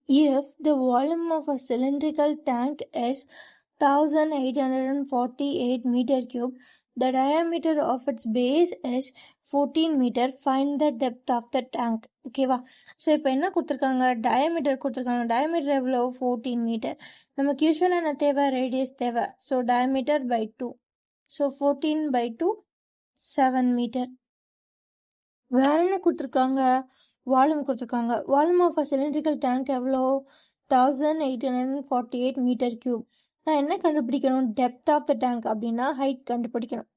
If the volume of a cylindrical tank is 1848 meter cube, the diameter of its base is 14 meter. Find the depth of the tank. ஓகேவா? So இப்போ என்ன கொடுத்துருக்காங்க, diameter கொடுத்துருக்காங்க. Diameter எவ்வளோ, 14 metre. நமக்கு யூஸ்வலாக என்ன தேவை, ரேடியஸ் தேவை. So diameter by 2. So 14 by 2 7 meter. வேற என்ன கொடுத்துருக்காங்க, வால்யூம் கொடுத்துருக்காங்க. Volume of a cylindrical tank எவ்வளோ, 1848 மீட்டர் கியூப். நான் என்ன கண்டுபிடிக்கணும், டெப்த் ஆஃப் த டேங்க் அப்படின்னா ஹைட் கண்டுபிடிக்கணும்.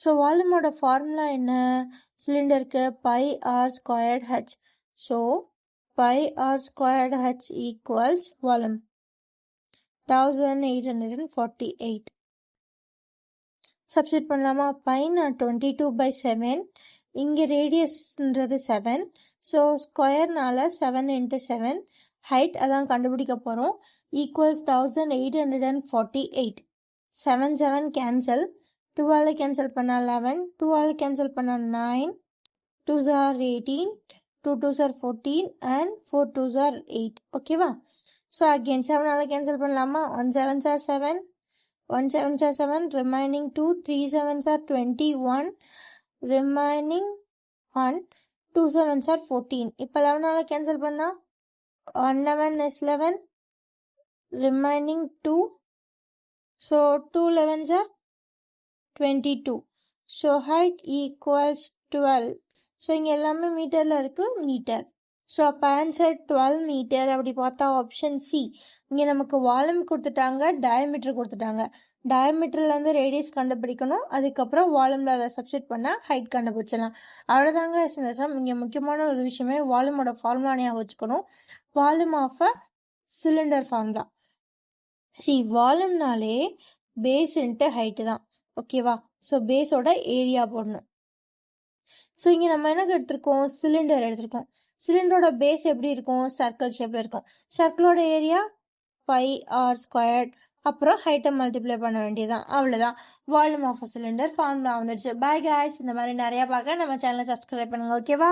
ஸோ வால்யூமோட ஃபார்முலா என்ன, சிலிண்டருக்கு pi r squared h. So pi r squared h equals volume 1848. Substitute பண்ணலாமா, பைனா 22/7, இங்கே ரேடியஸ்ன்றது 7, ஸோ ஸ்கொயர்னால 7 × 7, ஹைட் அதான் கண்டுபிடிக்க போகிறோம், ஈக்குவல்ஸ் 1848. 7 7 கேன்சல், 2ஆல் கேன்சல் பண்ணால் 11, 2ஆல் கேன்சல் பண்ணால் 9, 2s are 18, 2 2s are 14 and 4 2s are 8. ஓகேவா? ஸோ அகெயின் 7ஆல் கேன்சல் பண்ணலாமா, 1 7s are 7, 1 7s are 7, remaining 2, 3 7s are 21, remaining 1, 2 7s are 14. இப்போ 11ஆல் கேன்சல் பண்ணால் 1 11 is 11, remaining 2, so 2 11s are 22. so height equals 12. So இங்கே எல்லாமே மீட்டரில் இருக்குது, metre. So அப்போ answer 12 metre. அப்படி பார்த்தா ஆப்ஷன் சி. இங்கே நமக்கு வால்யூம் கொடுத்துட்டாங்க, டயமீட்டர் கொடுத்துட்டாங்க. டயமீட்டர்லேருந்து ரேடியஸ் கண்டுபிடிக்கணும், அதுக்கப்புறம் வால்யூமில் அதை சப்ஸ்டிட் பண்ணால் ஹைட் கண்டுபிடிச்சிடலாம். அவ்வளோதாங்க இந்த சம். இங்கே முக்கியமான ஒரு விஷயமே வால்யூமோட ஃபார்முலா ஞாபகம் வச்சுக்கணும். Volume of a cylinder formula. வால்யூம்னாலே பேஸ் இன்ட்டு ஹைட்டு தான். ஓகேவா? ஸோ பேஸோட ஏரியா போடணும். ஸோ இங்கே நம்ம என்ன எடுத்திருக்கோம், சிலிண்டர் எடுத்திருக்கோம். சிலிண்டரோட பேஸ் எப்படி இருக்கும், சர்க்கிள் ஷேப்பில் இருக்கும். சர்க்கிளோட ஏரியா பை ஆர் ஸ்கொயர்ட், அப்புறம் ஹைட்டை மல்டிப்ளை பண்ண வேண்டியதான். அவ்வளோதான், volume of a cylinder formula வந்துடுச்சு. Bye guys. இந்த மாதிரி நிறையா பார்க்க நம்ம சேனலை சப்ஸ்கிரைப் பண்ணுங்கள். ஓகேவா?